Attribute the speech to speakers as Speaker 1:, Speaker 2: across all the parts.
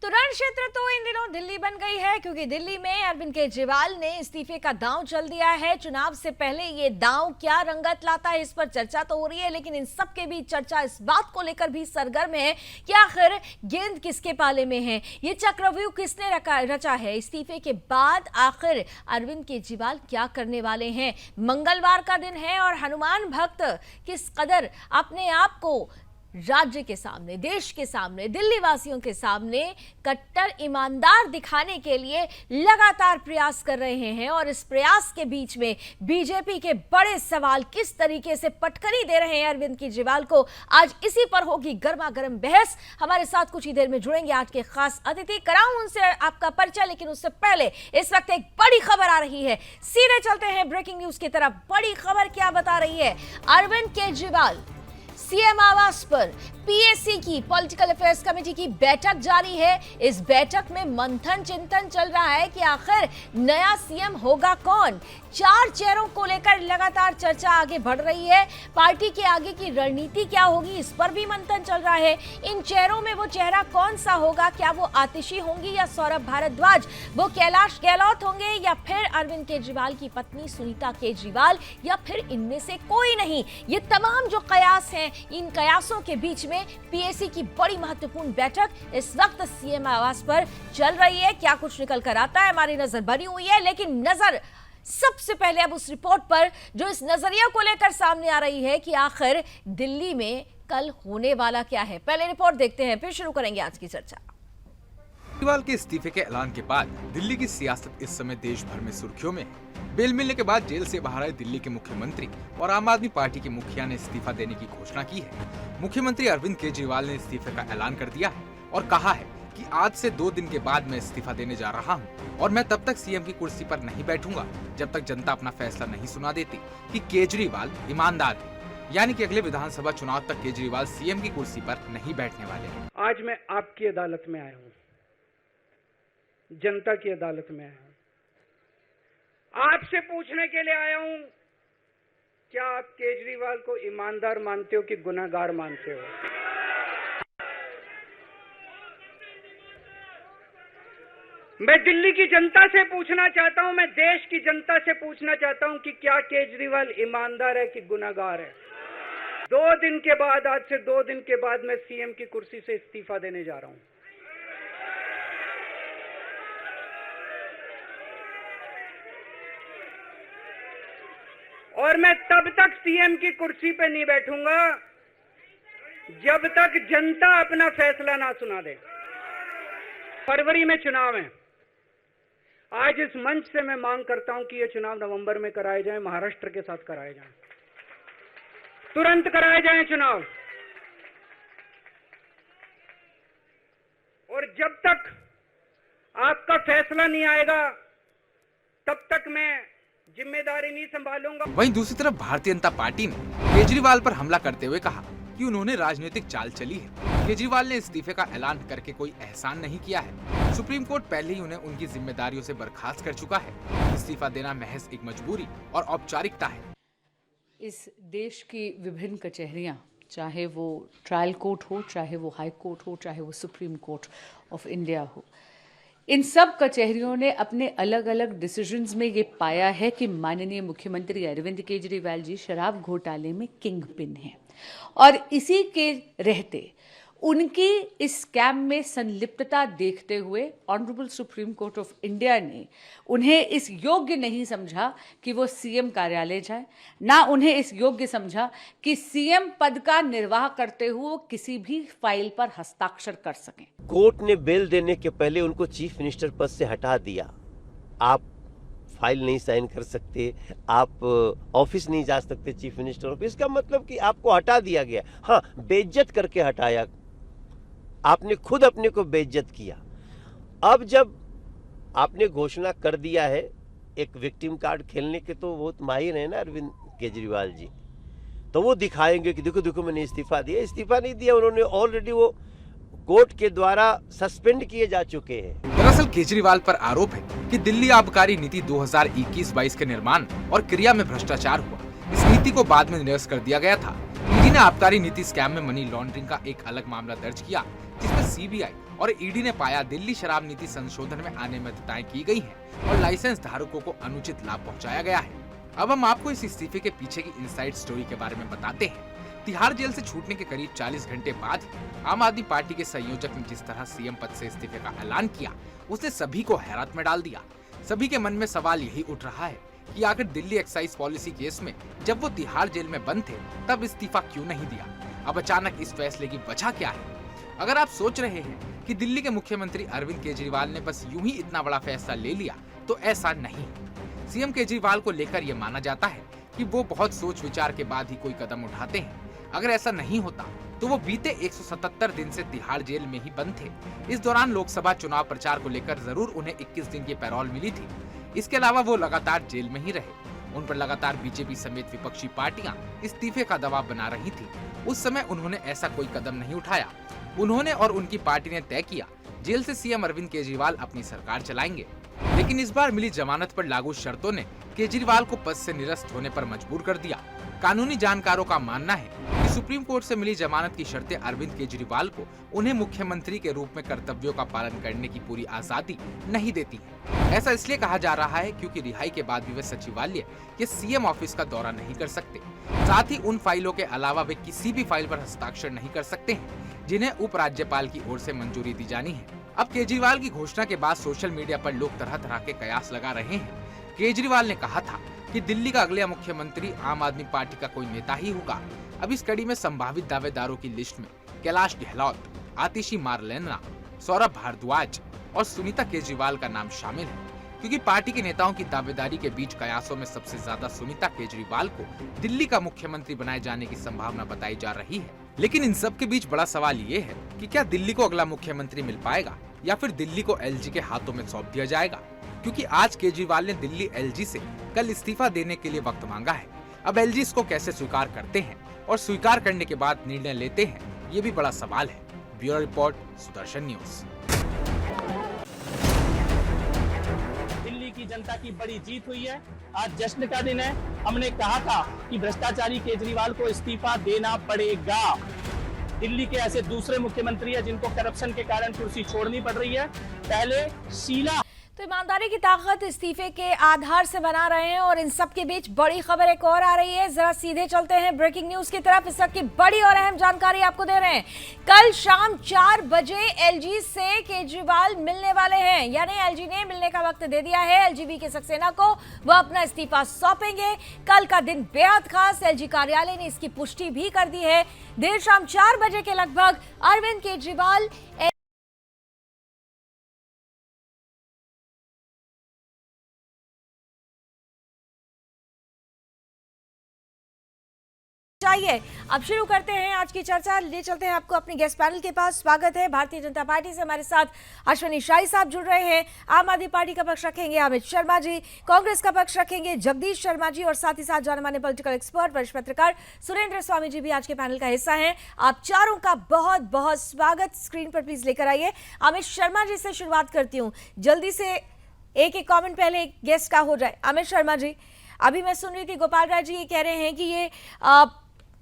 Speaker 1: तो रण क्षेत्र तो इन दिनों दिल्ली बन गई है, क्योंकि दिल्ली में अरविंद केजरीवाल ने इस्तीफे का दांव चल दिया है। चुनाव से पहले ये दांव क्या रंगत लाता है, इस पर चर्चा तो हो रही है, लेकिन इन सब के बीच चर्चा इस बात को लेकर भी सरगर्म है कि आखिर गेंद किसके पाले में है, ये चक्रव्यूह किसने रचा है। इस्तीफे के बाद आखिर अरविंद केजरीवाल क्या करने वाले हैं। मंगलवार का दिन है और हनुमान भक्त किस कदर अपने आप को राज्य के सामने, देश के सामने, दिल्ली वासियों के सामने कट्टर ईमानदार दिखाने के लिए लगातार प्रयास कर रहे हैं। और इस प्रयास के बीच में बीजेपी के बड़े सवाल किस तरीके से पटखनी दे रहे हैं अरविंद केजरीवाल को, आज इसी पर होगी गर्मा गर्म बहस। हमारे साथ कुछ ही देर में जुड़ेंगे आज के खास अतिथि, कराऊं उनसे आपका परिचय, लेकिन उससे पहले इस वक्त एक बड़ी खबर आ रही है। सीधे चलते हैं ब्रेकिंग न्यूज की तरफ। बड़ी खबर क्या बता रही है? अरविंद केजरीवाल सीएम आवास पर पीएसी की पॉलिटिकल अफेयर्स कमेटी की बैठक जारी है। इस बैठक में मंथन चिंतन चल रहा है कि आखिर नया सीएम होगा कौन। 4 चेहरों को लेकर लगातार चर्चा आगे बढ़ रही है। पार्टी के आगे की रणनीति क्या होगी, इस पर भी मंथन चल रहा है। इन चेहरों में वो चेहरा कौन सा होगा, क्या वो आतिशी होंगी या सौरभ भारद्वाज, वो कैलाश गहलोत होंगे या फिर अरविंद केजरीवाल की पत्नी सुनीता केजरीवाल, या फिर इनमें से कोई नहीं। ये तमाम जो कयास हैं, इन कयासों के बीच में पीएसी की बड़ी महत्वपूर्ण बैठक इस वक्त सीएम आवास पर चल रही है। क्या कुछ निकल कर आता है, हमारी नजर बनी हुई है, लेकिन नजर सबसे पहले अब उस रिपोर्ट पर जो इस नजरिया को लेकर सामने आ रही है कि आखिर दिल्ली में कल होने वाला क्या है। पहले रिपोर्ट देखते हैं, फिर शुरू करेंगे आज की चर्चा।
Speaker 2: केजरीवाल के इस्तीफे के ऐलान के बाद दिल्ली की सियासत इस समय देश भर में सुर्खियों में है। बेल मिलने के बाद जेल से बाहर आए दिल्ली के मुख्यमंत्री और आम आदमी पार्टी के मुखिया ने इस्तीफा देने की घोषणा की है। मुख्यमंत्री अरविंद केजरीवाल ने इस्तीफे का ऐलान कर दिया है और कहा है कि आज से 2 दिन के बाद मैं इस्तीफा देने जा रहा हूं और मैं तब तक सीएम की कुर्सी पर नहीं बैठूंगा जब तक जनता अपना फैसला नहीं सुना देती कि केजरीवाल ईमानदार है। यानी कि अगले विधानसभा चुनाव तक केजरीवाल सीएम की कुर्सी पर नहीं बैठने वाले हैं।
Speaker 3: आज मैं आपकी अदालत में आया हूँ, जनता की अदालत में आया हूँ, आपसे पूछने के लिए आया हूँ, क्या आप केजरीवाल को ईमानदार मानते हो कि गुनहगार मानते हो? मैं दिल्ली की जनता से पूछना चाहता हूं, मैं देश की जनता से पूछना चाहता हूं कि क्या केजरीवाल ईमानदार है कि गुनहगार है? 2 दिन के बाद, आज से 2 दिन के बाद मैं सीएम की कुर्सी से इस्तीफा देने जा रहा हूं। और मैं तब तक सीएम की कुर्सी पे नहीं बैठूंगा जब तक जनता अपना फैसला ना सुना दे। फरवरी में चुनाव है। आज इस मंच से मैं मांग करता हूं कि ये चुनाव नवंबर में कराए जाएं, महाराष्ट्र के साथ कराए जाएं, तुरंत कराए जाएं चुनाव। और जब तक आपका फैसला नहीं आएगा तब तक मैं जिम्मेदारी नहीं संभालूंगा।
Speaker 2: वहीं दूसरी तरफ भारतीय जनता पार्टी ने केजरीवाल पर हमला करते हुए कहा कि उन्होंने राजनीतिक चाल चली है। केजरीवाल ने इस्तीफे का ऐलान करके कोई एहसान नहीं किया है। सुप्रीम कोर्ट पहले ही उन्हें उनकी जिम्मेदारियों से बर्खास्त कर चुका है। इस्तीफा देना महज एक मजबूरी और औपचारिकता है।
Speaker 4: इस देश की विभिन्न कचहरियां, चाहे वो ट्रायल कोर्ट हो, चाहे वो हाई कोर्ट हो, चाहे वो सुप्रीम कोर्ट ऑफ इंडिया हो, इन सब कचहरियों ने अपने अलग अलग डिसीजंस में ये पाया है कि माननीय मुख्यमंत्री अरविंद केजरीवाल जी शराब घोटाले में किंग पिन हैं। और इसी के रहते उनकी इस स्कैम में संलिप्तता देखते हुए honourable supreme court of India ने उन्हें इस योग्य नहीं समझा कि वो सीएम कार्यालय जाए, ना उन्हें इस योग्य समझा कि सीएम पद का निर्वाह करते हुए वो किसी भी फाइल पर हस्ताक्षर कर सकें।
Speaker 5: कोर्ट ने बेल देने के पहले उनको चीफ मिनिस्टर पद से हटा दिया। आप फाइल नहीं साइन कर सकते, आप ऑफिस नहीं जा सकते चीफ मिनिस्टर ऑफिस। इसका मतलब कि आपको हटा दिया गया। हाँ, बेइज्जत करके हटाया, आपने खुद अपने को बेइज्जत किया। अब जब आपने घोषणा कर दिया है एक विक्टिम कार्ड खेलने के, तो वो माहिर है ना अरविंद केजरीवाल जी, तो वो दिखाएंगे कि देखो देखो मैंने इस्तीफा दिया। इस्तीफा नहीं दिया उन्होंने, ऑलरेडी वो कोर्ट के द्वारा सस्पेंड किए जा चुके हैं।
Speaker 2: दरअसल केजरीवाल पर आरोप है कि दिल्ली आबकारी नीति 2021-22 के निर्माण और क्रिया में भ्रष्टाचार हुआ। इस नीति को बाद में निरस्त कर दिया गया था। नीति ने आबकारी नीति स्कैम में मनी लॉन्ड्रिंग का एक अलग मामला दर्ज किया, जिसमें सीबीआई और ईडी ने पाया दिल्ली शराब नीति संशोधन में अनियमितताएं की गई हैं और लाइसेंस धारकों को अनुचित लाभ पहुंचाया गया है। अब हम आपको इस इस्तीफे के पीछे की इनसाइड स्टोरी के बारे में बताते हैं। तिहाड़ जेल से छूटने के करीब 40 घंटे बाद आम आदमी पार्टी के संयोजक ने जिस तरह सीएम पद से इस्तीफे का ऐलान किया, उसने सभी को हैरत में डाल दिया। सभी के मन में सवाल यही उठ रहा है कि आखिर दिल्ली एक्साइज पॉलिसी केस में जब वो तिहाड़ जेल में बंद थे तब इस्तीफा क्यों नहीं दिया। अब अचानक इस फैसले की वजह क्या है? अगर आप सोच रहे हैं कि दिल्ली के मुख्यमंत्री अरविंद केजरीवाल ने बस यूं ही इतना बड़ा फैसला ले लिया, तो ऐसा नहीं। सीएम केजरीवाल को लेकर यह माना जाता है कि वो बहुत सोच विचार के बाद ही कोई कदम उठाते हैं। अगर ऐसा नहीं होता तो वो बीते 177 दिन से तिहाड़ जेल में ही बंद थे। इस दौरान लोकसभा चुनाव प्रचार को लेकर जरूर उन्हें 21 दिन की पैरोल मिली थी। इसके अलावा वो लगातार जेल में ही रहे। उन पर लगातार बीजेपी समेत विपक्षी पार्टियां इस्तीफे का दबाव बना रही थी। उस समय उन्होंने ऐसा कोई कदम नहीं उठाया। उन्होंने और उनकी पार्टी ने तय किया जेल से सीएम अरविंद केजरीवाल अपनी सरकार चलाएंगे। लेकिन इस बार मिली जमानत पर लागू शर्तों ने केजरीवाल को पद से निरस्त होने पर मजबूर कर दिया। कानूनी जानकारों का मानना है कि सुप्रीम कोर्ट से मिली जमानत की शर्तें अरविंद केजरीवाल को उन्हें मुख्यमंत्री के रूप में कर्तव्यों का पालन करने की पूरी आजादी नहीं देती है। ऐसा इसलिए कहा जा रहा है क्योंकि रिहाई के बाद भी वे सचिवालय या सीएम ऑफिस का दौरा नहीं कर सकते। साथ ही उन फाइलों के अलावा वे किसी भी फाइल पर हस्ताक्षर नहीं कर सकते हैं जिन्हें उपराज्यपाल की ओर से मंजूरी दी जानी है। अब केजरीवाल की घोषणा के बाद सोशल मीडिया पर लोग तरह तरह के कयास लगा रहे हैं। केजरीवाल ने कहा था कि दिल्ली का अगला मुख्यमंत्री आम आदमी पार्टी का कोई नेता ही होगा। अब इस कड़ी में संभावित दावेदारों की लिस्ट में कैलाश गहलोत, आतिशी मारलेना, सौरभ भारद्वाज और सुनीता केजरीवाल का नाम शामिल है, क्योंकि पार्टी के नेताओं की दावेदारी के बीच कयासों में सबसे ज्यादा सुनीता केजरीवाल को दिल्ली का मुख्यमंत्री बनाए जाने की संभावना बताई जा रही है। लेकिन इन सब के बीच बड़ा सवाल ये है कि क्या दिल्ली को अगला मुख्यमंत्री मिल पाएगा या फिर दिल्ली को एलजी के हाथों में सौंप दिया जाएगा, क्योंकि आज केजरीवाल ने दिल्ली एलजी से कल इस्तीफा देने के लिए वक्त मांगा है। अब एलजी इसको कैसे स्वीकार करते हैं और स्वीकार करने के बाद निर्णय लेते हैं, ये भी बड़ा सवाल है। Bureau report, Sudarshan news.
Speaker 6: Delhi की जनता की बड़ी जीत हुई है। आज जश्न का दिन है। हमने कहा था कि भ्रष्टाचारी केजरीवाल को इस्तीफा देना पड़ेगा। दिल्ली के ऐसे दूसरे मुख्यमंत्री हैं जिनको करप्शन के कारण कुर्सी छोड़नी पड़ रही है। पहले शीला
Speaker 1: तो ईमानदारी की ताकत इस्तीफे के आधार से बना रहे हैं और इन सब के बीच बड़ी खबर एक और आ रही है। जरा सीधे चलते हैं ब्रेकिंग न्यूज की तरफ। इस वक्त की बड़ी और अहम जानकारी आपको दे रहे हैं। कल शाम 4 बजे एलजी से केजरीवाल मिलने वाले हैं, यानी एलजी ने मिलने का वक्त दे दिया है एलजीबी के सक्सेना को। वह अपना इस्तीफा सौंपेंगे। कल का दिन बेहद खास, एलजी कार्यालय ने इसकी पुष्टि भी कर दी है। देर शाम 4 बजे के लगभग अरविंद केजरीवाल चाहिए। अब शुरू करते हैं आज की चर्चा। ले चलते हैं आपको अपने गेस्ट पैनल के पास। स्वागत है। भारतीय जनता पार्टी से हमारे साथ अश्विनी शाही साहब जुड़ रहे हैं। आम आदमी पार्टी का पक्ष रखेंगे अमित शर्मा जी, कांग्रेस का पक्ष रखेंगे जगदीश शर्मा जी और साथ ही साथ जाने माने पॉलिटिकल एक्सपर्ट वरिष्ठ पत्रकार सुरेंद्र स्वामी जी भी आज के पैनल का हिस्सा हैं। आप चारों का बहुत बहुत स्वागत। स्क्रीन पर प्लीज लेकर आइए। अमित शर्मा जी से शुरुआत करती हूँ। जल्दी से एक कॉमेंट पहले गेस्ट का हो जाए। अमित शर्मा जी, अभी मैं सुन रही थी गोपाल राय जी ये कह रहे हैं कि ये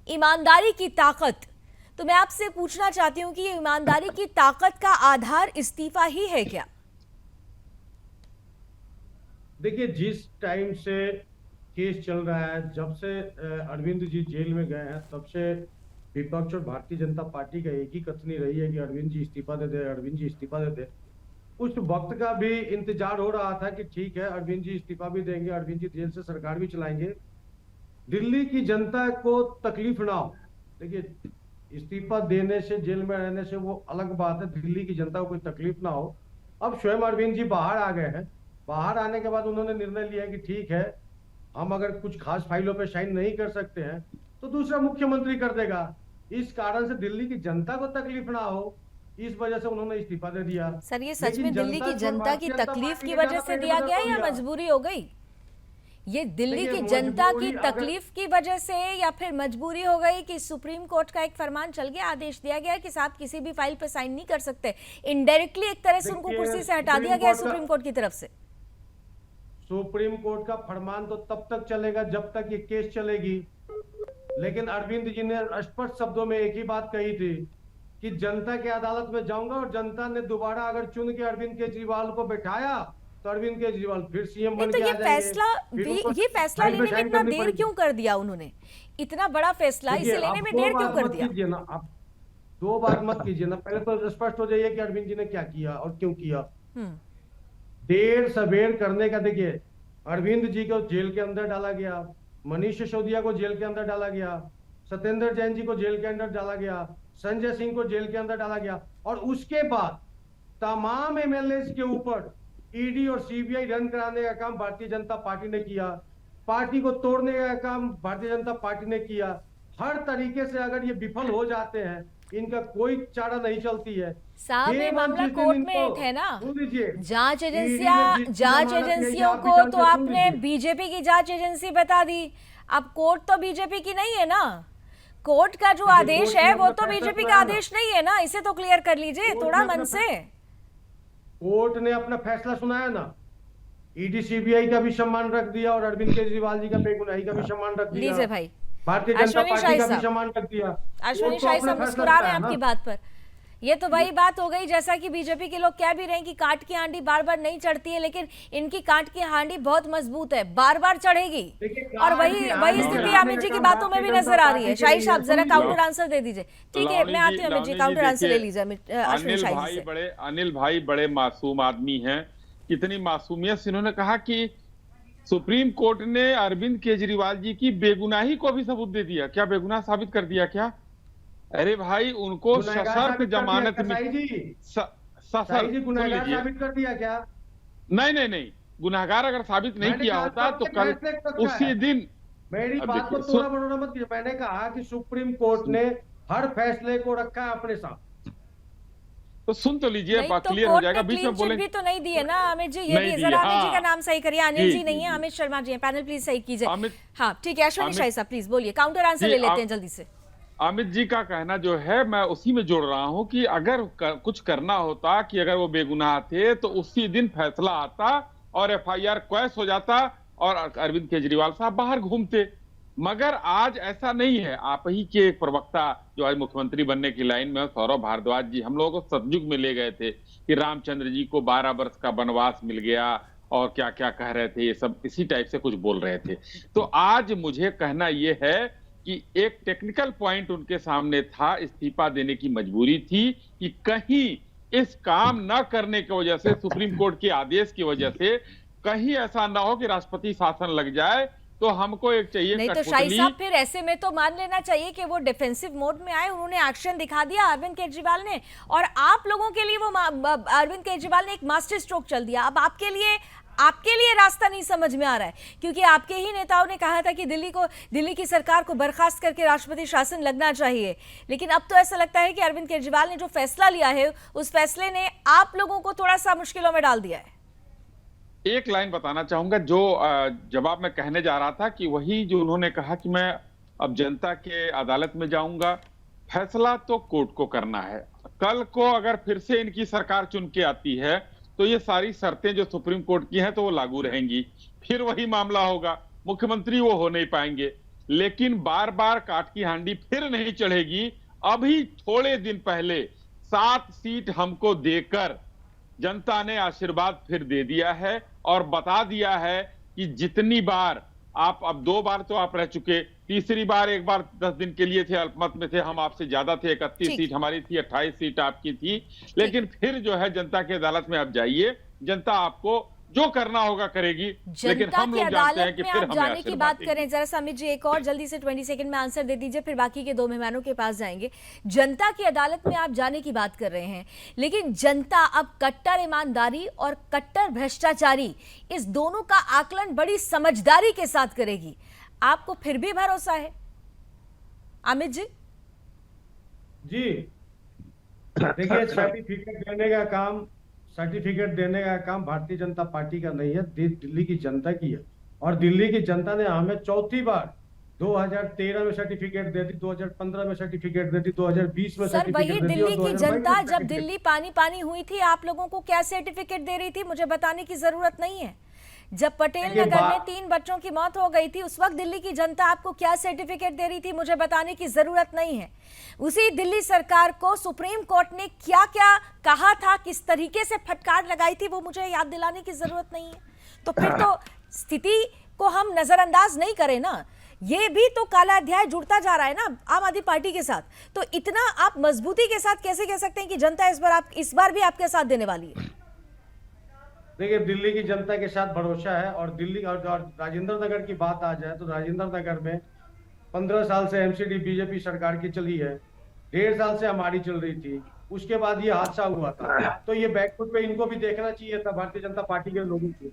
Speaker 1: ईमानदारी की ताकत, तो मैं आपसे पूछना चाहती हूं कि ये ईमानदारी की ताकत का आधार इस्तीफा ही है क्या?
Speaker 7: देखिए, जिस टाइम से केस चल रहा है, जब से अरविंद जी जेल में गए हैं, तब से विपक्ष और भारतीय जनता पार्टी का एक ही कथनी रही है कि अरविंद जी इस्तीफा दे दे, अरविंद जी इस्तीफा दे दे। उस वक्त का भी इंतजार हो रहा था कि ठीक है, अरविंद जी इस्तीफा भी देंगे, अरविंद जी जेल से सरकार भी चलाएंगे, दिल्ली की जनता को तकलीफ ना हो। देखिए, इस्तीफा देने से, जेल में रहने से वो अलग बात है, दिल्ली की जनता को कोई तकलीफ ना हो। अब स्वयं अरविंद जी बाहर आ गए हैं। बाहर आने के बाद उन्होंने निर्णय लिया कि ठीक है, हम अगर कुछ खास फाइलों पे साइन नहीं कर सकते हैं तो दूसरा मुख्यमंत्री कर देगा। इस कारण से दिल्ली की जनता को तकलीफ ना हो, इस वजह से उन्होंने इस्तीफा दे दिया।
Speaker 1: सर, ये सच में दिल्ली की जनता की तकलीफ की वजह से दिया गया या मजबूरी हो गई? ये दिल्ली की जनता की तकलीफ की वजह से या फिर मजबूरी हो गई कि सुप्रीम कोर्ट का एक फरमान चल गया, आदेश दिया गया कि साहब किसी भी फाइल पर साइन नहीं कर सकते। इनडायरेक्टली एक तरह से उनको कुर्सी से हटा दिया गया सुप्रीम कोर्ट की तरफ से।
Speaker 7: सुप्रीम कोर्ट का फरमान तो तब तक चलेगा जब तक ये केस चलेगी, लेकिन अरविंद जी ने स्पष्ट शब्दों में एक ही बात कही थी कि जनता की अदालत में जाऊंगा, और जनता ने दोबारा अगर चुन के अरविंद केजरीवाल को बैठाया तो अरविंद केजरीवाल फिर सीएम
Speaker 1: नहीं
Speaker 7: बन
Speaker 1: तो
Speaker 7: के
Speaker 1: ये
Speaker 7: आ जाएंगे।
Speaker 1: फैसला
Speaker 7: फिर उनको
Speaker 1: ये फैसला
Speaker 7: साइड बाय
Speaker 1: लेने में
Speaker 7: साइड
Speaker 1: इतना
Speaker 7: करनी
Speaker 1: देर
Speaker 7: पड़ेगी।
Speaker 1: क्यों कर दिया उन्होंने? इतना बड़ा फैसला
Speaker 7: देखिए,
Speaker 1: इसे लेने
Speaker 7: आप
Speaker 1: में
Speaker 7: दो
Speaker 1: देर क्यों
Speaker 7: बात
Speaker 1: कर
Speaker 7: मत
Speaker 1: दिया?
Speaker 7: कीजिए ना, आप दो बात मत कीजिए ना, पहले तो स्पष्ट हो जाइए कि अरविंद जी ने क्या किया और क्यों किया।
Speaker 1: हम्म।
Speaker 7: देर सवेर करने का, देखिए अरविंद जी को जेल के अंदर डाला गया, मनीष सिसोदिया को जेल के अंदर डाला गया, सत्येंद्र जैन जी को जेल के अंदर डाला गया, संजय सिंह को जेल के अंदर डाला गया, और उसके बाद तमाम एमएलए के ऊपर ईडी और सीबीआई रन कराने का काम भारतीय जनता पार्टी ने किया, पार्टी को तोड़ने का काम भारतीय जनता पार्टी ने किया। हर तरीके से अगर ये विफल हो जाते हैं, इनका कोई चारा नहीं चलती है।
Speaker 1: साहब ये
Speaker 7: केवल
Speaker 1: मामला
Speaker 7: जिस दिन
Speaker 1: कोर्ट में
Speaker 7: इनको-
Speaker 1: है ना,
Speaker 7: सुन लीजिए,
Speaker 1: जांच
Speaker 7: ईडी ने
Speaker 1: एजेंसियां
Speaker 7: जिस
Speaker 1: जांच
Speaker 7: जमानत में
Speaker 1: एजेंसियों
Speaker 7: आप
Speaker 1: को
Speaker 7: विचार
Speaker 1: तो
Speaker 7: से सुन
Speaker 1: आपने
Speaker 7: लीजिए।
Speaker 1: बीजेपी की जांच एजेंसी बता दी, अब कोर्ट तो बीजेपी की नहीं है ना। कोर्ट का जो आदेश
Speaker 7: कोर्ट ने
Speaker 1: है वो
Speaker 7: अपना
Speaker 1: तो
Speaker 7: फैसला
Speaker 1: बीजेपी का
Speaker 7: सुनाया ना।
Speaker 1: आदेश नहीं है ना, इसे तो क्लियर कर लीजिए
Speaker 7: कोर्ट
Speaker 1: थोड़ा
Speaker 7: ने
Speaker 1: मन
Speaker 7: अपना
Speaker 1: से।
Speaker 7: कोर्ट ने अपना फैसला सुनाया ना, ईडी सीबीआई का भी सम्मान रख दिया और अरविंद केजरीवाल जी का बेगुनाही का भी सम्मान रख दिया,
Speaker 1: लीजिए भाई,
Speaker 7: भारतीय जनता
Speaker 1: अश्विनी
Speaker 7: पार्टी
Speaker 1: शाही
Speaker 7: का भी
Speaker 1: साहब।
Speaker 7: सम्मान रख दिया।
Speaker 1: अश्विनी
Speaker 7: कोर्ट तो
Speaker 1: शाही
Speaker 7: अपना
Speaker 1: साहब
Speaker 7: फैसला
Speaker 1: मुस्कुरा रहे हैं
Speaker 7: सुनाया
Speaker 1: आपकी
Speaker 7: ना।
Speaker 1: बात पर। ये तो वही बात हो गई जैसा कि बीजेपी के लोग कह भी रहे हैं कि काट की हांडी बार बार नहीं चढ़ती है, लेकिन इनकी काट की हांडी बहुत मजबूत है, बार बार चढ़ेगी।
Speaker 7: देखिए,
Speaker 1: और
Speaker 7: काट
Speaker 1: वही
Speaker 7: की
Speaker 1: वही
Speaker 7: हांडी
Speaker 1: स्थिति
Speaker 7: चढ़ाने
Speaker 1: अमित जी
Speaker 7: का
Speaker 1: की
Speaker 7: काम
Speaker 1: बातों में भी
Speaker 7: भारतीय
Speaker 1: नजर आ
Speaker 7: जनता
Speaker 1: रही है।
Speaker 7: पार्टी
Speaker 1: शाही
Speaker 7: के
Speaker 1: साहब
Speaker 7: लिए
Speaker 1: जरा
Speaker 7: सुन लीजिए।
Speaker 1: काउंटर आंसर दे दीजिए। ठीक है,
Speaker 8: लावणी
Speaker 1: मैं आती
Speaker 8: जी-
Speaker 1: हूँ अमित जी,
Speaker 8: लावणी
Speaker 1: काउंटर आंसर ले
Speaker 8: देखिए,
Speaker 1: लीजिए अश्विनी शाही जी से।
Speaker 8: अनिल भाई बड़े मासूम आदमी हैं। कितनी मासूमियत से इन्होंने कहा कि सुप्रीम कोर्ट ने अरविंद केजरीवाल जी की बेगुनाही को भी सबूत दे दिया। क्या बेगुनाह साबित कर दिया क्या? अरे भाई, उनको
Speaker 7: गुनहगार
Speaker 8: सशर्त
Speaker 7: साबित कर दिया
Speaker 8: जमानत
Speaker 7: क्या,
Speaker 8: में
Speaker 7: शाही जी?
Speaker 8: सशर्त
Speaker 7: शाही जी
Speaker 8: सुन
Speaker 7: गुनहगार
Speaker 8: लीजिए।
Speaker 7: साबित कर दिया क्या?
Speaker 8: नहीं, गुनहगार अगर साबित नहीं
Speaker 7: मैंने
Speaker 8: किया
Speaker 7: कहा
Speaker 8: होता तो
Speaker 7: आपके
Speaker 8: कल
Speaker 7: फैसले को रखा
Speaker 8: उसी
Speaker 7: है।
Speaker 8: दिन
Speaker 7: मेरी
Speaker 8: अब
Speaker 7: बात को
Speaker 8: देखिए,
Speaker 7: तोड़ा मरोड़ा मत कीजिए। मैंने कहा कि सुप्रीम कोर्ट ने हर फैसले को रखा है अपने साथ।
Speaker 8: तो सुन तो लीजिए,
Speaker 1: नहीं तो
Speaker 8: क्लियर हो
Speaker 1: कोर्ट
Speaker 8: जाएगा।
Speaker 1: ने
Speaker 8: बीच में
Speaker 1: क्लीन चिट
Speaker 8: बोलेंगे
Speaker 1: भी तो नहीं दिए ना अमित जी, ये
Speaker 8: नहीं
Speaker 1: भी
Speaker 8: दिए,
Speaker 1: जरा अमित जी
Speaker 8: हाँ।
Speaker 1: का नाम सही करिए। अनिल
Speaker 8: जी,
Speaker 1: जी नहीं
Speaker 8: जी,
Speaker 1: है,
Speaker 8: जी।
Speaker 1: अमित शर्मा जी हैं, पैनल प्लीज सही कीजिए।
Speaker 8: अमित-
Speaker 1: हाँ ठीक है, अश्विनी
Speaker 8: अमित-
Speaker 1: शाही साहब प्लीज बोलिए, काउंटर आंसर
Speaker 8: जी,
Speaker 1: ले लेते
Speaker 8: आप-
Speaker 1: हैं जल्दी से।
Speaker 8: अमित जी का कहना जो है, मैं उसी में जोड़ रहा हूं कि अगर कुछ करना होता कि अगर वो बेगुनाह थे तो उसी दिन फैसला आता और एफआईआर क्वैश हो जाता और अरविंद केजरीवाल साहब बाहर घूमते। मगर आज ऐसा नहीं है। आप ही के एक प्रवक्ता जो आज मुख्यमंत्री बनने की लाइन में, सौरभ भारद्वाज जी, हम लोगों को सतयुग में ले गए थे कि रामचंद्र जी को 12 वर्ष का वनवास मिल गया और क्या क्या कह रहे थे, ये सब इसी टाइप से कुछ बोल रहे थे। तो आज मुझे कहना यह है कि एक टेक्निकल पॉइंट उनके सामने था, इस्तीफा देने की मजबूरी थी कि कहीं इस काम न करने की वजह से, सुप्रीम कोर्ट के आदेश की वजह से कहीं ऐसा ना हो कि राष्ट्रपति शासन लग जाए। तो हमको एक चाहिए
Speaker 1: नहीं तो शाही
Speaker 8: कठपुतली।
Speaker 1: साहब फिर ऐसे में तो मान लेना चाहिए कि वो डिफेंसिव मोड में आए, उन्होंने एक्शन दिखा दिया अरविंद केजरीवाल ने, और आप लोगों के लिए वो अरविंद केजरीवाल ने एक मास्टर स्ट्रोक चल दिया। अब आपके लिए रास्ता नहीं समझ में आ रहा है, क्योंकि आपके ही नेताओं ने कहा था कि दिल्ली की सरकार को बर्खास्त करके राष्ट्रपति शासन लगना चाहिए, लेकिन अब तो ऐसा लगता है कि अरविंद केजरीवाल ने जो फैसला लिया है उस फैसले ने आप लोगों को थोड़ा सा मुश्किलों में डाल दिया है।
Speaker 8: एक लाइन बताना चाहूंगा जो जवाब मैं कहने जा रहा था कि वही जो उन्होंने कहा कि मैं अब जनता के अदालत में जाऊंगा। फैसला तो कोर्ट को करना है। कल को अगर फिर से इनकी सरकार चुन के आती है तो ये सारी शर्तें जो सुप्रीम कोर्ट की हैं तो वो लागू रहेंगी, फिर वही मामला होगा, मुख्यमंत्री वो हो नहीं पाएंगे। लेकिन बार बार काट की हांडी फिर नहीं चढ़ेगी। अभी थोड़े दिन पहले 7 सीट हमको देकर जनता ने आशीर्वाद फिर दे दिया है और बता दिया है कि जितनी बार आप, अब 2 बार तो आप रह चुके, तीसरी बार एक बार 10 दिन के लिए थे, अल्पमत में थे, हम आपसे ज्यादा थे, 31 सीट हमारी थी, 28 सीट आपकी थी। लेकिन फिर जो है जनता की अदालत में आप जाइए, जनता आपको जो करना होगा करेगी। लेकिन
Speaker 1: जनता
Speaker 8: हम
Speaker 1: की
Speaker 8: लोग जानते हैं
Speaker 1: अदालत
Speaker 8: कि
Speaker 1: में
Speaker 8: फिर
Speaker 1: आप
Speaker 8: हमें
Speaker 1: जाने की
Speaker 8: आशीर्वाद
Speaker 1: बात
Speaker 8: देंगे।
Speaker 1: करें जरा समित जी, एक और जल्दी से 20 सेकंड में आंसर दे दीजिए, फिर बाकी के 2 मेहमानों के पास जाएंगे। जनता की अदालत में आप जाने की बात कर रहे हैं, लेकिन जनता अब कट्टर ईमानदारी और कट्टर भ्रष्टाचारी, इस दोनों का आकलन बड़ी समझदारी के साथ करेगी। आपको फिर भी भरोसा है अमित जी?
Speaker 7: जी देखिए, सर्टिफिकेट देने का काम भारतीय जनता पार्टी का नहीं है, दिल्ली की जनता की है। और दिल्ली की जनता ने हमें 4थी बार 2013 में सर्टिफिकेट देती, 2015 में सर्टिफिकेट देती, 2020 में
Speaker 1: सर वही
Speaker 7: सर्टिफिकेट देती
Speaker 1: दिल्ली
Speaker 7: और
Speaker 1: की
Speaker 7: 2022
Speaker 1: जनता
Speaker 7: में
Speaker 1: जब
Speaker 7: सर्टिफिकेट
Speaker 1: दिल्ली पानी पानी हुई थी आप लोगों को क्या सर्टिफिकेट दे रही थी, मुझे बताने की जरूरत नहीं है। जब पटेल
Speaker 7: देखिए,
Speaker 1: नगर में 3 बच्चों की मौत हो गई थी उस वक्त दिल्ली की जनता आपको क्या सर्टिफिकेट दे रही थी, मुझे बताने की जरूरत नहीं है। उसी दिल्ली सरकार को सुप्रीम कोर्ट ने क्या क्या कहा था, किस तरीके से फटकार लगाई थी, वो मुझे याद दिलाने की जरूरत नहीं है। तो फिर तो स्थिति को हम नजरअंदाज नहीं करें ना, ये भी तो काला अध्याय जुड़ता जा रहा है ना आम आदमी पार्टी के साथ। तो इतना आप मजबूती के साथ कैसे कह सकते हैं कि जनता इस बार भी आपके साथ देने वाली है?
Speaker 7: देखिए, दिल्ली की जनता के साथ भरोसा है। और दिल्ली और राजेंद्र नगर की बात आ जाए तो राजेंद्र नगर में 15 साल से एमसीडी बीजेपी सरकार की चली है, 1.5 साल से हमारी चल रही थी, उसके बाद ये हादसा हुआ था। तो ये बैकफुट पे इनको भी देखना चाहिए था भारतीय जनता पार्टी के लोगों को।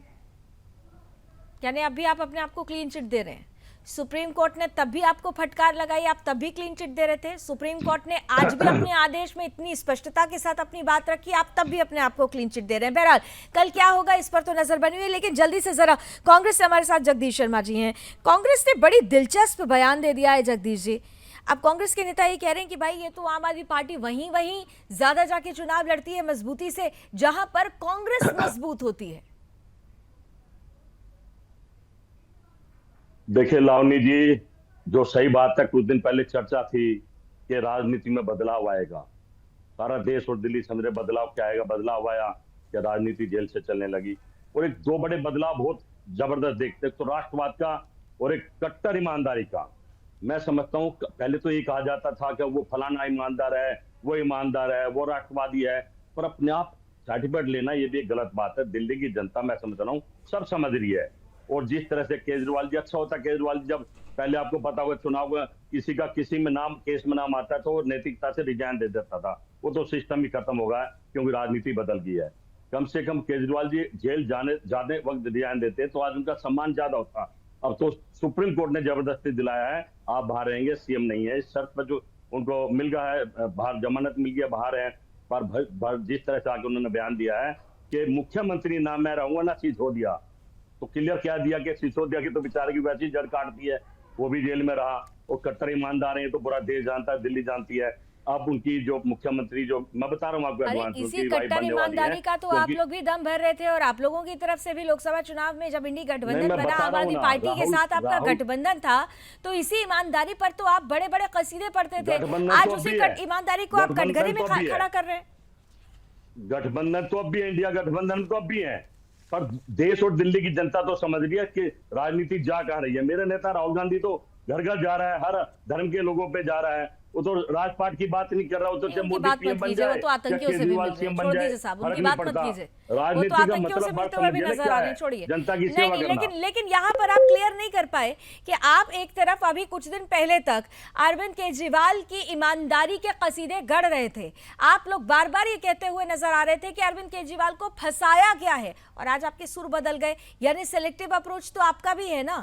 Speaker 1: यानी अभी आप अपने आप को क्लीन चिट दे रहे हैं। सुप्रीम कोर्ट ने तब भी आपको फटकार लगाई, आप तब भी क्लीन चिट दे रहे थे। सुप्रीम कोर्ट ने आज भी अपने आदेश में इतनी स्पष्टता के साथ अपनी बात रखी, आप तब भी अपने आप को क्लीन चिट दे रहे हैं। बहरहाल कल क्या होगा इस पर तो नजर बनी हुई है, लेकिन जल्दी से जरा कांग्रेस से हमारे साथ जगदीश शर्मा जी हैं। कांग्रेस ने बड़ी दिलचस्प बयान दे दिया है जगदीश जी। अब कांग्रेस के नेता ये कह रहे हैं कि भाई ये तो आम आदमी पार्टी वहीं ज्यादा जाके चुनाव लड़ती है मजबूती से जहां पर कांग्रेस मजबूत होती है।
Speaker 9: देखिए लावनी जी, जो सही बात है, कुछ दिन पहले चर्चा थी कि राजनीति में बदलाव आएगा, सारा देश और दिल्ली समझ रहे बदलाव क्या आएगा। बदलाव आया कि राजनीति जेल से चलने लगी। और एक 2 बड़े बदलाव बहुत जबरदस्त देखते, तो राष्ट्रवाद का और एक कट्टर ईमानदारी का। मैं समझता हूँ पहले तो ये कहा जाता था कि वो फलाना ईमानदार है, वो ईमानदार है, वो राष्ट्रवादी है, पर अपने आप सर्टिफिकेट लेना ये भी एक गलत बात है। दिल्ली की जनता, मैं समझ रहा हूँ, सब समझ रही है। और जिस तरह से केजरीवाल जी, अच्छा होता केजरीवाल जी, जब पहले आपको पता होगा चुनाव में किसी का किसी में नाम केस में नाम आता है तो वो नैतिकता से रिजाइन दे देता था। वो तो सिस्टम ही खत्म हो गया है क्योंकि राजनीति बदल गई है। कम से कम केजरीवाल जी जेल जाने वक्त रिजाइन देते तो आज उनका सम्मान ज्यादा होता। अब तो सुप्रीम कोर्ट ने जबरदस्ती दिलाया है आप बाहर रहेंगे, सीएम नहीं है, इस शर्त पर जो उनको मिल गया है, बाहर जमानत मिल गया, बाहर है। पर जिस तरह से आके उन्होंने बयान दिया है कि मुख्यमंत्री ना मैं रहूंगा ना सिसोदिया, तो क्लियर क्या दिया कि सिसोदिया की तो बेचारे की वैसी जड़ काटती है, वो भी जेल में रहा। और कट्टर ईमानदार है तो पूरा देश जानता है, दिल्ली जानती है। अब उनकी जो मुख्यमंत्री, जो मैं बता रहा हूँ आपको,
Speaker 1: अरे इसी कट्टर ईमानदारी का तो आप लोग भी दम भर रहे थे। और आप लोगों की तरफ से भी लोकसभा चुनाव में जब इंडी गठबंधन बना, आम आदमी पार्टी के साथ आपका गठबंधन था, तो इसी ईमानदारी पर तो आप बड़े बड़े कसीदे पढ़ते थे। आज उसी ईमानदारी को आप कटघरे में खड़ा कर रहे हैं।
Speaker 9: गठबंधन तो अब भी है, इंडिया गठबंधन तो अब भी है, पर देश और दिल्ली की जनता तो समझ रही है कि राजनीति जा कहां रही है। मेरे नेता राहुल गांधी तो घर घर जा रहा है, हर धर्म के लोगों पे जा रहा है। वो तो राजपाट की बात नहीं कर रहा, वो तो चाहे मोदी पीएम बन जाए,
Speaker 1: वो तो आतंकियों से भी मिल रहे हैं, छोड़ दीजिए साहब, उनकी बात मत कीजिए। वो तो आतंकियों से मिलते हुए भी नजर आ रहे हैं, छोड़िए। नहीं, लेकिन यहाँ पर आप क्लियर नहीं कर पाए कि आप एक तरफ अभी कुछ दिन पहले तक अरविंद केजरीवाल की ईमानदारी के कसीदे गढ़ रहे थे, आप लोग बार बार ये कहते हुए नजर आ रहे थे कि अरविंद केजरीवाल को फंसाया गया है, और आज आपके सुर बदल गए। यानी सिलेक्टिव अप्रोच तो आपका भी है ना।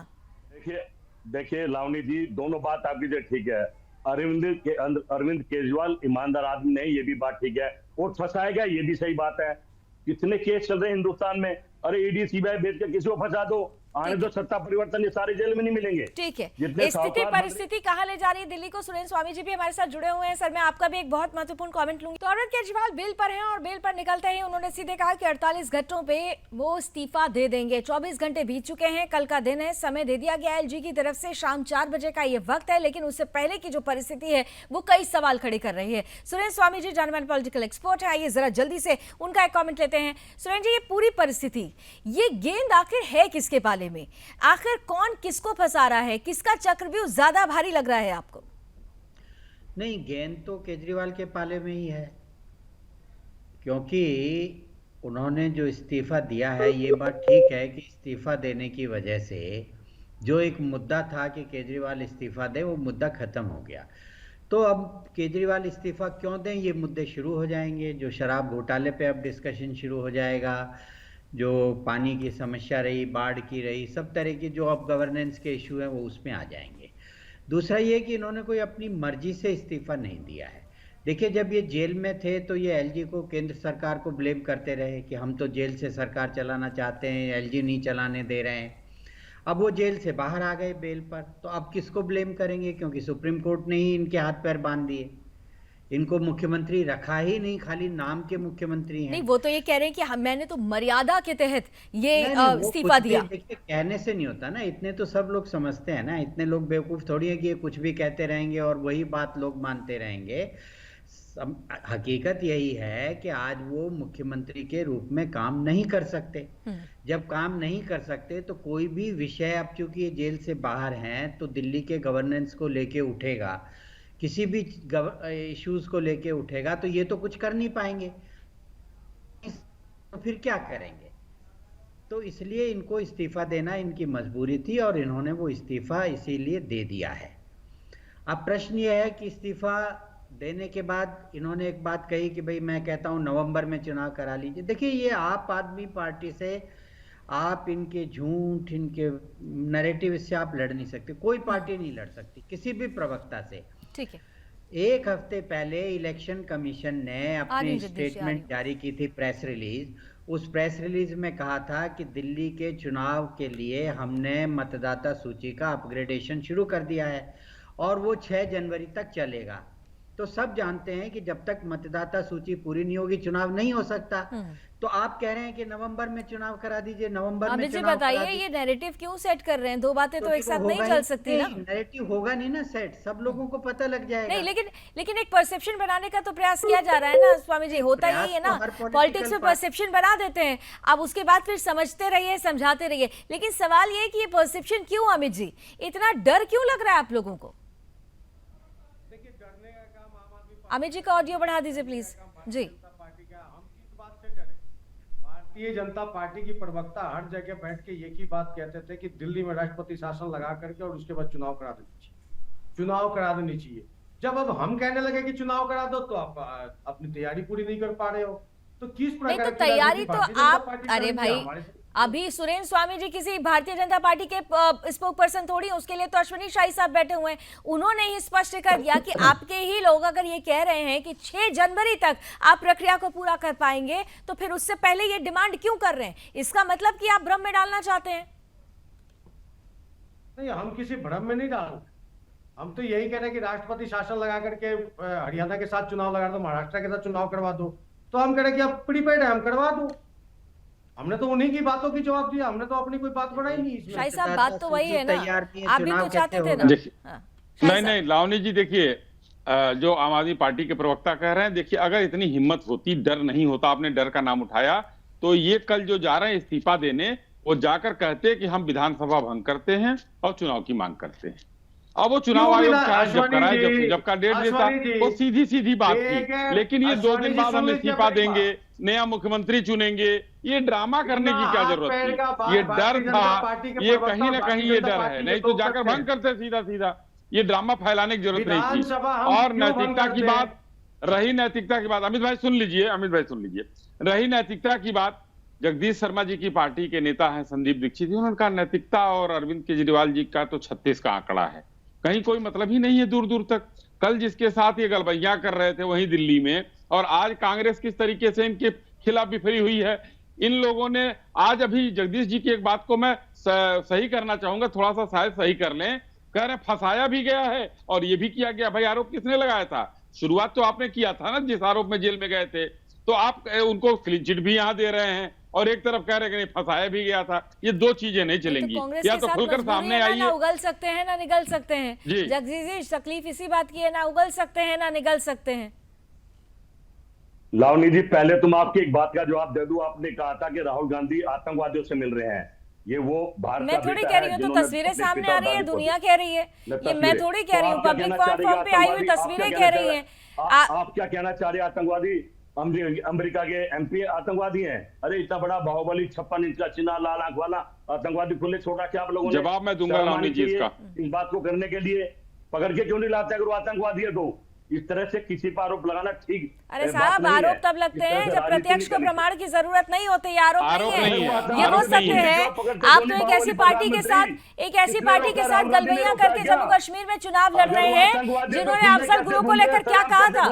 Speaker 9: देखिए लावनी जी, दोनों बात आपकी जो ठीक है। अरविंद केजरीवाल ईमानदार आदमी नहीं, ये भी बात ठीक है, और फंसाएगा ये भी सही बात है। कितने केस चल रहे हैं हिंदुस्तान में, अरे ईडी सीबीआई भेज के किसी को फंसा दो, आने दो सत्ता परिवर्तन, ये सारे जेल में नहीं मिलेंगे।
Speaker 1: ठीक है, स्थिति परिस्थिति कहां ले जा रही है दिल्ली को? सुरेंद्र स्वामी जी भी हमारे साथ जुड़े हुए हैं। सर, मैं आपका भी एक बहुत महत्वपूर्ण कमेंट लूंगी। तो अरविंद केजरीवाल बेल पर हैं और बेल पर निकलते ही उन्होंने सीधे कहा कि 48 घंटों पे वो इस्तीफा दे देंगे। 24 घंटे बीत चुके हैं, कल का दिन है, समय दे दिया गया एलजी की तरफ से, शाम 4 बजे का ये वक्त है, लेकिन उससे पहले की जो परिस्थिति है वो कई सवाल खड़े कर रही है। सुरेंद्र स्वामी जी जाने पॉलिटिकल एक्सपर्ट है, आइए जरा जल्दी से उनका एक कॉमेंट लेते हैं। सुरेंद्र जी, ये पूरी परिस्थिति, ये गेंद आखिर है किसके पाले में? आखिर कौन किसको फंसा रहा है? किसका चक्रव्यूह ज्यादा भारी लग रहा है आपको?
Speaker 10: नहीं, गेंद तो केजरीवाल के पाले में ही है, क्योंकि उन्होंने जो इस्तीफा दिया है, ये बात ठीक है कि इस्तीफा देने की वजह से जो एक मुद्दा था कि केजरीवाल इस्तीफा दे, वो मुद्दा खत्म हो गया। तो अब केजरीवाल इस्तीफा क्यों दें, ये मुद्दे शुरू हो जाएंगे। जो शराब घोटाले पे अब डिस्कशन शुरू हो जाएगा, जो पानी की समस्या रही, बाढ़ की रही, सब तरह की जो अब गवर्नेंस के इशू हैं वो उसमें आ जाएंगे। दूसरा ये कि इन्होंने कोई अपनी मर्जी से इस्तीफा नहीं दिया है। देखिए, जब ये जेल में थे तो ये एलजी को, केंद्र सरकार को ब्लेम करते रहे कि हम तो जेल से सरकार चलाना चाहते हैं, एलजी नहीं चलाने दे रहे हैं। अब वो जेल से बाहर आ गए बेल पर, तो अब किसको ब्लेम करेंगे? क्योंकि सुप्रीम कोर्ट ने ही इनके हाथ पैर बांध दिए, इनको मुख्यमंत्री रखा ही नहीं, खाली नाम के मुख्यमंत्री हैं।
Speaker 1: नहीं, वो तो ये कह रहे हैं कि मैंने तो मर्यादा के तहत ये
Speaker 10: नहीं, वो
Speaker 1: इस्तीफा
Speaker 10: कुछ भी
Speaker 1: दिया।
Speaker 10: देखिए, कहने से नहीं होता ना, इतने तो सब लोग समझते हैं ना, इतने लोग बेवकूफ थोड़ी है कि ये कुछ भी कहते रहेंगे और वही बात लोग मानते रहेंगे। हकीकत यही है कि आज वो मुख्यमंत्री के रूप में काम नहीं कर सकते। जब काम नहीं कर सकते तो कोई भी विषय, अब चूंकि ये जेल से बाहर हैं तो दिल्ली के गवर्नेंस को लेके उठेगा, किसी भी इश्यूज को लेके उठेगा, तो ये तो कुछ कर नहीं पाएंगे, तो फिर क्या करेंगे? तो इसलिए इनको इस्तीफा देना इनकी मजबूरी थी और इन्होंने वो इस्तीफा इसीलिए दे दिया है। अब प्रश्न ये है कि इस्तीफा देने के बाद इन्होंने एक बात कही कि भाई मैं कहता हूं नवंबर में चुनाव करा लीजिए। देखिए, ये आप आदमी पार्टी से आप इनके झूठ, इनके नैरेटिव से आप लड़ नहीं सकते, कोई पार्टी नहीं लड़ सकती किसी भी प्रवक्ता से।
Speaker 1: ठीक है।
Speaker 10: एक हफ्ते पहले इलेक्शन कमीशन ने अपनी स्टेटमेंट जारी की थी, प्रेस रिलीज। उस प्रेस रिलीज में कहा था कि दिल्ली के चुनाव के लिए हमने मतदाता सूची का अपग्रेडेशन शुरू कर दिया है और वो 6 जनवरी तक चलेगा। तो सब जानते हैं कि जब तक मतदाता सूची पूरी नहीं होगी चुनाव नहीं हो सकता। तो आप कह रहे हैं कि नवंबर में चुनाव करा दीजिए, नवंबर में चुनाव
Speaker 1: बताइए ये नैरेटिव क्यों सेट कर रहे हैं? दो बातें तो एक साथ नहीं चल सकती ना।
Speaker 10: नैरेटिव होगा नहीं ना सेट, सब लोगों को पता लग जाएगा।
Speaker 1: नहीं, लेकिन एक परसेप्शन बनाने का तो प्रयास किया जा रहा है ना स्वामी जी, होता यही है ना, पॉलिटिक्स में परसेप्शन बना देते हैं, अब उसके बाद फिर समझते रहिए, समझाते रहिए। लेकिन सवाल ये है कि ये परसेप्शन क्यों अमित जी, इतना डर क्यों लग रहा है आप लोगों को? अमित जी का ऑडियो बढ़ा दीजिए please ji.
Speaker 7: Bharatiya Janata party की प्रवक्ता हर जगह बैठ के एक ही बात कहते थे कि दिल्ली में राष्ट्रपति शासन लगा करके और उसके बाद चुनाव करा देनी चाहिए। जब अब हम कहने लगे कि चुनाव करा दो तो आप अपनी तैयारी पूरी नहीं कर पा रहे हो, तो किस प्रकार
Speaker 1: की तैयारी तो आप, अरे भाई अभी सुरेंद्र स्वामी जी किसी भारतीय जनता पार्टी के स्पोक पर्सन थोड़ी, उसके लिए तो अश्विनी शाही साहब बैठे हुए हैं। उन्होंने ही स्पष्ट कर दिया कि आपके ही लोग अगर ये कह रहे हैं कि 6 जनवरी तक आप प्रक्रिया को पूरा कर पाएंगे तो फिर उससे पहले ये डिमांड क्यों कर रहे हैं? इसका मतलब कि आप भ्रम में डालना चाहते हैं?
Speaker 7: नहीं, हम किसी भ्रम में नहीं डाल रहे, हम तो यही कह रहे हैं कि राष्ट्रपति शासन लगा करके हरियाणा के साथ चुनाव लगा दो, महाराष्ट्र के साथ चुनाव करवा दो। तो हम कह रहे हैं कि आप प्रीपेड है, हम करवा दो। हमने तो उन्हीं की बातों की जवाब दिया, हमने तो अपनी कोई बात बढ़ाई नहीं इसमें।
Speaker 1: शाही साहब बात तो वही है ना, आप भी तो चाहते थे ना।
Speaker 8: नहीं लावनी जी, देखिए जो आम आदमी पार्टी के प्रवक्ता कह रहे हैं, देखिए अगर इतनी हिम्मत होती, डर नहीं होता, आपने डर का नाम उठाया, तो ये कल जो जा रहे हैं इस्तीफा देने, वो जाकर कहते कि हम विधानसभा भंग करते हैं और चुनाव की मांग करते हैं। अब वो चुनाव आयोग जब का डेट देता, वो सीधी बात की। लेकिन ये 2 दिन बाद हम इस्तीफा देंगे, नया मुख्यमंत्री चुनेंगे, ये ड्रामा करने की क्या जरूरत थी? ये डर था, ये कहीं ना कहीं ये डर है, नहीं तो जाकर भंग करते सीधा। ये ड्रामा फैलाने की जरूरत नहीं थी। और नैतिकता की बात रही, नैतिकता की बात अमित भाई सुन लीजिए, रही नैतिकता की बात, जगदीश शर्मा जी की पार्टी के नेता हैं संदीप दीक्षित जी, उन्होंने कहा नैतिकता और अरविंद केजरीवाल जी का तो 36 का आंकड़ा है, कहीं कोई मतलब ही नहीं है दूर तक। कल जिसके साथ ये गलबैया कर रहे थे वहीं दिल्ली में, और आज कांग्रेस किस तरीके से इनके खिलाफ बिफरी हुई है। इन लोगों ने आज अभी जगदीश जी की एक बात को मैं सही करना चाहूंगा, थोड़ा सा शायद सही कर लें, कह रहे फंसाया भी गया है और ये भी किया गया। भाई आरोप किसने लगाया था? शुरुआत तो आपने किया था ना, जिस आरोप में जेल में गए थे, तो आप उनको क्लीन चिट भी यहाँ दे रहे हैं और एक तरफ कह रहे हैं कि नहीं फंसाया भी गया था। ये 2 चीजें नहीं चलेंगी, या तो खुलकर सामने आइए।
Speaker 1: ना उगल सकते हैं ना निगल सकते हैं। जगदीश जी, तकलीफ इसी बात की है, ना उगल सकते हैं ना निगल सकते हैं।
Speaker 9: लावनी जी, पहले तुम आपकी एक बात का जवाब दे दूं। आपने कहा था कि राहुल गांधी आतंकवादियों से मिल रहे हैं, ये वो भारत
Speaker 1: मैं थोड़ी कह रही हूँ, तो तस्वीरें सामने आ रही है, दुनिया कह रही है, ये मैं थोड़ी कह रही हूँ, पब्लिक प्लेटफॉर्म पे आई हुई तस्वीरें कह रही हैं।
Speaker 9: आप क्या कहना चाह रहे हैं? आतंकवादी अमेरिका के एमपी आतंकवादी हैं? अरे इतना बड़ा बाहुबली 56 इंच का चिन्ह, लाल आंख वाला आतंकवादी खुले छोड़ा क्या आप लोगों ने?
Speaker 8: जवाब मैं दूंगा लावनी जी इसका।
Speaker 9: इस बात को करने के लिए पकड़ के क्यों नहीं लाते अगर वो आतंकवादी है तो? इस तरह से किसी पर आरोप लगाना ठीक
Speaker 1: अरे
Speaker 9: बात
Speaker 1: साहब,
Speaker 9: नहीं है।
Speaker 1: आरोप तब लगते
Speaker 9: इस तरह
Speaker 1: हैं
Speaker 9: से
Speaker 1: जब
Speaker 9: राजनीति
Speaker 1: प्रत्यक्ष को
Speaker 9: नहीं करनी।
Speaker 1: प्रमाण की जरूरत नहीं होती। ये आरोप
Speaker 8: आरोप
Speaker 1: नहीं
Speaker 8: नहीं
Speaker 1: है,
Speaker 8: है,
Speaker 1: ये वो
Speaker 8: आरोप नहीं
Speaker 1: सत्य
Speaker 8: है।
Speaker 1: है। आप तो एक ऐसी पार्टी के साथ गलबैया करके जम्मू कश्मीर में चुनाव लड़ रहे हैं, जिन्होंने अफजल गुरु को लेकर क्या कहा था।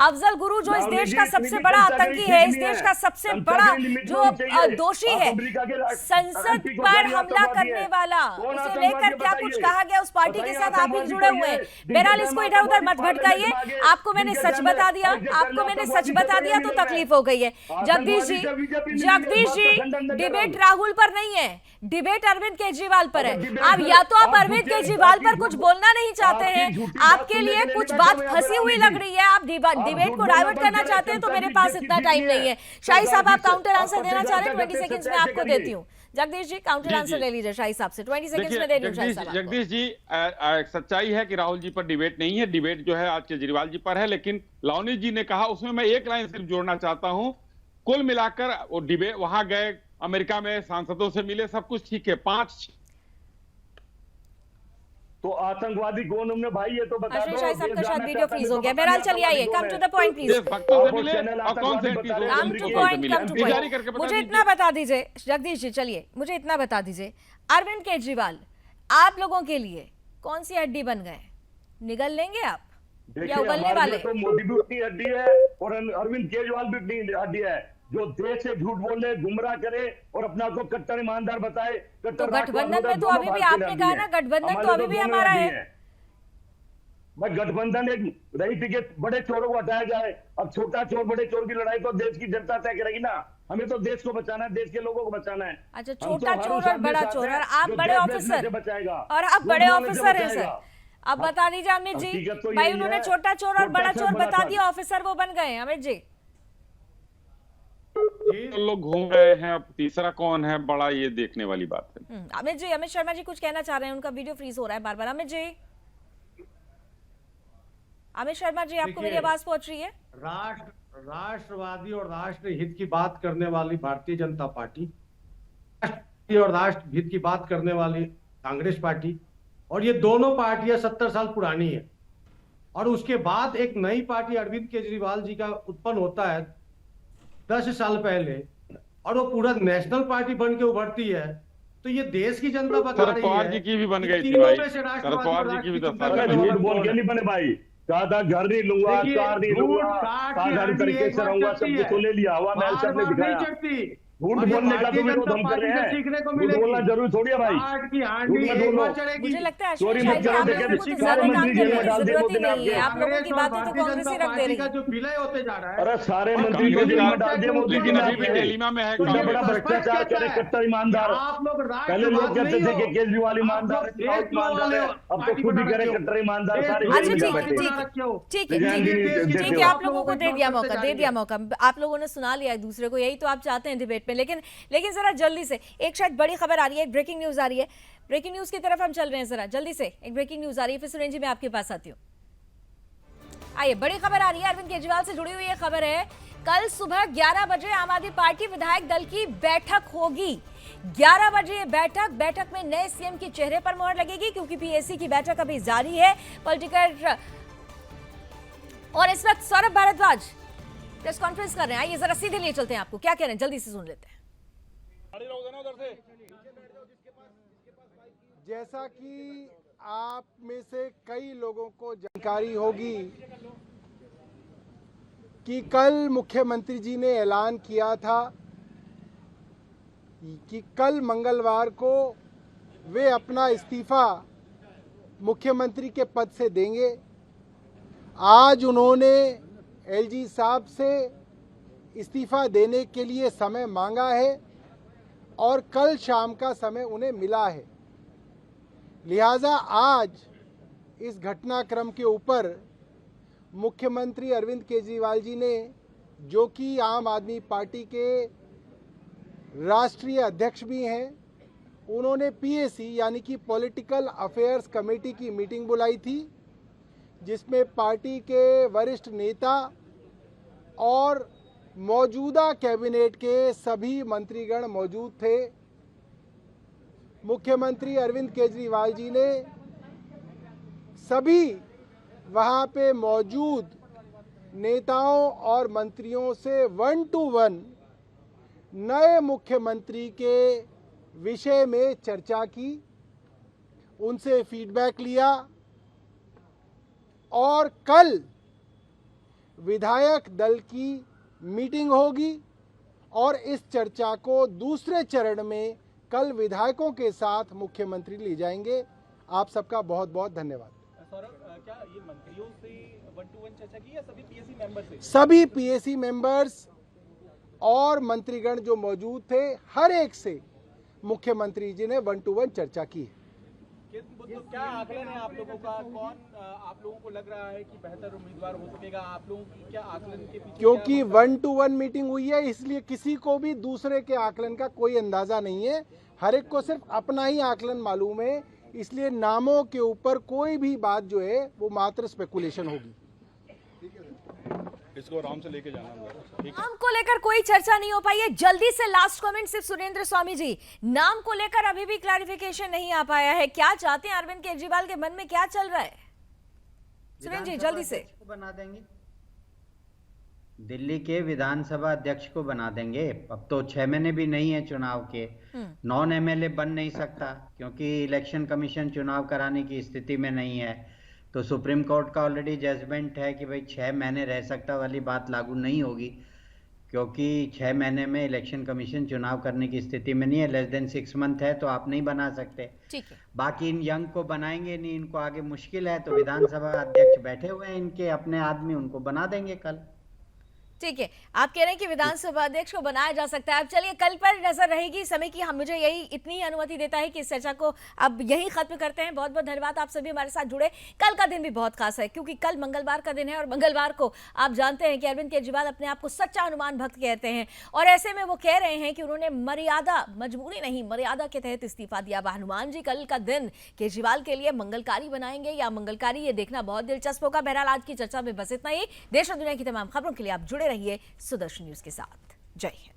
Speaker 1: अफजल गुरु जो इस देश का सबसे बड़ा आतंकी है, इस देश का सबसे बड़ा जो दोषी है, संसद पर हमला करने वाला, उसे लेकर क्या कुछ कहा गया उस पार्टी के साथ आप भी जुड़े हुए हैं। बहरहाल इसको इधर उधर मत भटकाइए। आपको मैंने सच बता दिया, तो तकलीफ हो गई है। जगदीश जी, डिबेट राहुल पर नहीं है, डिबेट अरविंद केजरीवाल पर है। अब या तो आप अरविंद केजरीवाल पर कुछ बोलना नहीं चाहते हैं, आपके लिए कुछ बात फंसी हुई लग रही है, आप डिबेट को डाइवर्ट करना चाहते हैं, तो मेरे पास इतना टाइम नहीं है। शाही साहब, आप काउंटर आंसर देना चाह रहे हैं, 20 सेकंड्स में आपको देती हूँ। जगदीश जी, काउंटर आंसर ले लीजिए शाही साहब से, 20 सेकंड्स में दे रही हूं शाही साहब आपको।
Speaker 8: जगदीश जी, सच्चाई है कि राहुल जी पर डिबेट नहीं है, डिबेट जो है आज केजरीवाल जी पर है। लेकिन लावनी जी ने कहा, उसमें मैं एक लाइन सिर्फ जोड़ना चाहता हूं। कुल मिलाकर वो डिबेट, वहां गए, अमेरिका में सांसदों से मिले, सब कुछ ठीक है। 5
Speaker 9: तो आतंकवादी कौन हमने भाई, ये तो बता दो।
Speaker 1: शाही साहब का शायद वीडियो फ्रीज हो गया। बहरहाल चलिए, आइए, come to the point please.
Speaker 8: भक्तों से मिले और कौन से
Speaker 1: कम टू पॉइंट। मुझे इतना बता दीजिए जगदीश जी, चलिए मुझे इतना बता दीजिए, अरविंद केजरीवाल आप लोगों के लिए कौन सी हड्डी बन गए? निगल लेंगे आप या उगलने वाले?
Speaker 9: तो मोदी भी उतनी हड्डी है और अरविंद केजरीवाल भी उतनी हड्डी है, जो देश से झूठ बोले, गुमराह करे और अपना को कट्टर ईमानदार बताए।
Speaker 1: तो गठबंधन में तो अभी भी आपने कहा ना, गठबंधन तो अभी भी हमारा है।
Speaker 9: गठबंधन एक रही थी कि बड़े चोरों को हटाया जाए। अब छोटा चोर बड़े चोर की लड़ाई तो देश की जनता तय करेगी ना। हमें तो देश को बचाना है, देश के लोगों को बचाना है।
Speaker 1: अच्छा, छोटा चोर और बड़ा चोर, और आप बड़े ऑफिसर, और आप बड़े ऑफिसर हैं सर। अब बता दीजिए अमित जी, भाई उन्होंने छोटा चोर और बड़ा चोर बता दिया, ऑफिसर वो बन गए। अमित जी,
Speaker 8: तो लोग घूम रहे हैं, अब तीसरा कौन है बड़ा, ये देखने वाली बात है।
Speaker 1: अमित जी, अमित शर्मा जी कुछ कहना चाह रहे हैं, उनका वीडियो फ्रीज हो रहा है बार बार। अमित जी, अमित शर्मा जी, आपको मेरी आवाज पहुंच रही है?
Speaker 7: राष्ट्रवादी और राष्ट्र हित की बात करने वाली भारतीय जनता पार्टी और राष्ट्र हित की बात करने वाली कांग्रेस पार्टी, और ये दोनों पार्टियां 70 साल पुरानी है। और उसके बाद एक नई पार्टी अरविंद केजरीवाल जी का उत्पन्न होता है 10 साल पहले, और वो पूरा नेशनल पार्टी बन के उभरती है। तो ये देश की जनता बता रही है।
Speaker 8: शरद पवार जी की भी बन गई थी भाई, शरद पवार जी की भी 10 साल
Speaker 9: झूठ बोल के नहीं बने भाई। कहा था घर नहीं लूंगा, कार नहीं लूंगा, साधारण तरीके से रहूंगा, सब कुछ तो ले लिया। हवा महल से हमने दिखाया। झूठ बोलने का तो विरोध हम कर रहे हैं, झूठ बोलना जरूरी थोड़ी है भाई।
Speaker 1: मुझे लगता है
Speaker 9: चोरी मत करो,
Speaker 1: ज्यादा काम करने की जरूरत ही नहीं है। आप लोगों की बातें तो कांग्रेस ही रख दे रही है।
Speaker 7: जो विलय होते जा रहा है।
Speaker 9: अरे सारे मंत्री को जेल में डाल दिए मोदी जी ने।
Speaker 8: अभी भी दिल्ली में है,
Speaker 9: इतना बड़ा भ्रष्टाचार करे, कट्टर ईमानदार।
Speaker 7: आप लोग
Speaker 9: पहले लोग कहते थे कि केजरीवाल ईमानदार है, अब तो खुद ही कह रहे कट्टर ईमानदार सारे।
Speaker 1: अच्छा, ठीक है, आप लोगों को दे दिया मौका, आप लोगों ने सुना लिया एक दूसरे को, यही तो आप चाहते हैं डिबेट में। लेकिन जरा जल्दी से, एक शायद बड़ी खबर आ रही है, एक ब्रेकिंग न्यूज आ रही है, ब्रेकिंग न्यूज की तरफ हम चल रहे हैं। जरा जल्दी से एक ब्रेकिंग न्यूज आ रही है, फिर सुरेंद्र जी मैं आपके पास आती हूँ। आइए, बड़ी खबर आ रही है, अरविंद केजरीवाल से जुड़ी हुई ये खबर है। कल सुबह 11 बजे आम आदमी पार्टी विधायक दल की बैठक होगी। 11 बजे ये बैठक में नए सीएम के चेहरे पर मोहर लगेगी, क्योंकि पीएसी की बैठक अभी जारी है। पॉलिटिकल, और इस वक्त सौरभ भारद्वाज प्रेस कॉन्फ्रेंस कर रहे हैं। आइए जरा सीधे लिए चलते हैं, आपको क्या कह रहे हैं जल्दी से सुन लेते हैं।
Speaker 11: जैसा कि आप में से कई लोगों को जानकारी होगी कि कल मुख्यमंत्री जी ने ऐलान किया था कि कल मंगलवार को वे अपना इस्तीफा मुख्यमंत्री के पद से देंगे। आज उन्होंने एलजी साहब से इस्तीफा देने के लिए समय मांगा है और कल शाम का समय उन्हें मिला है। लिहाजा आज इस घटनाक्रम के ऊपर मुख्यमंत्री अरविंद केजरीवाल जी ने, जो कि आम आदमी पार्टी के राष्ट्रीय अध्यक्ष भी हैं, उन्होंने पीएसी यानी कि पॉलिटिकल अफेयर्स कमेटी की मीटिंग बुलाई थी, जिसमें पार्टी के वरिष्ठ नेता और मौजूदा कैबिनेट के सभी मंत्रीगण मौजूद थे। मुख्यमंत्री अरविंद केजरीवाल जी ने सभी वहाँ पे मौजूद नेताओं और मंत्रियों से 1 to 1 नए मुख्यमंत्री के विषय में चर्चा की, उनसे फीडबैक लिया और कल विधायक दल की मीटिंग होगी और इस चर्चा को दूसरे चरण में कल विधायकों के साथ मुख्यमंत्री ले जाएंगे। आप सबका बहुत बहुत धन्यवाद।
Speaker 6: सौरभ, क्या ये मंत्रियों से 1 to 1 चर्चा की या सभी पीएसी मेंबर से?
Speaker 11: सभी पीएसी मेंबर्स और मंत्रीगण जो मौजूद थे, हर एक से मुख्यमंत्री जी ने 1 to 1 चर्चा की है।
Speaker 6: क्या आकलन है आप लोगों का? कौन आप लोगों को लग रहा है कि बेहतर उम्मीदवार हो सकेगा? आप लोगों की क्या आकलन के पीछे?
Speaker 11: क्योंकि 1 to 1 मीटिंग हुई है, इसलिए किसी को भी दूसरे के आकलन का कोई अंदाजा नहीं है। हर एक को सिर्फ अपना ही आकलन मालूम है, इसलिए नामों के ऊपर कोई भी बात जो है वो मात्र स्पेकुलेशन होगी।
Speaker 12: इसको आराम से लेके जाना होगा।
Speaker 1: नाम को लेकर कोई चर्चा नहीं हो पाई है। जल्दी से लास्ट कमेंट सिर्फ सुरेंद्र स्वामी जी, नाम को लेकर अभी भी क्लैरिफिकेशन नहीं आ पाया है। क्या चाहते हैं अरविंद केजरीवाल के मन में, क्या चल रहा है? सुरेंद्र जी जल्दी से।
Speaker 10: बना देंगे, दिल्ली के विधानसभा अध्यक्ष को बना देंगे। अब तो 6 महीने भी नहीं है चुनाव के, नॉन एमएलए बन नहीं सकता क्योंकि इलेक्शन कमीशन चुनाव कराने की स्थिति में नहीं है। तो सुप्रीम कोर्ट का ऑलरेडी जजमेंट है कि भाई 6 महीने रह सकता वाली बात लागू नहीं होगी, क्योंकि 6 महीने में इलेक्शन कमीशन चुनाव करने की स्थिति में नहीं है। लेस देन 6 मंथ है तो आप नहीं बना सकते।
Speaker 1: ठीक है,
Speaker 10: बाकी इन यंग को बनाएंगे नहीं, इनको आगे मुश्किल है, तो विधानसभा अध्यक्ष बैठे हुए हैं इनके अपने आदमी, उनको बना देंगे कल।
Speaker 1: ठीक है, आप कह रहे हैं कि विधानसभा अध्यक्ष को बनाया जा सकता है। अब चलिए, कल पर नजर रहेगी समय की। हम मुझे यही इतनी ही अनुमति देता है कि इस चर्चा को अब यही खत्म करते हैं। बहुत बहुत धन्यवाद, आप सभी हमारे साथ जुड़े। कल का दिन भी बहुत खास है क्योंकि कल मंगलवार का दिन है और मंगलवार को आप जानते हैं कि अरविंद केजरीवाल अपने आप को सच्चा हनुमान भक्त कहते हैं और ऐसे में वो कह रहे हैं कि उन्होंने मर्यादा, मजबूरी नहीं, मर्यादा के तहत इस्तीफा दिया। हनुमान जी कल का दिन केजरीवाल के लिए मंगलकारी बनाएंगे या मंगलकारी, ये देखना बहुत दिलचस्प होगा। बहरहाल आज की चर्चा में बस इतना ही। देश और दुनिया की तमाम खबरों के लिए आप जुड़े रहिए सुदर्शन न्यूज के साथ। जय हिंद।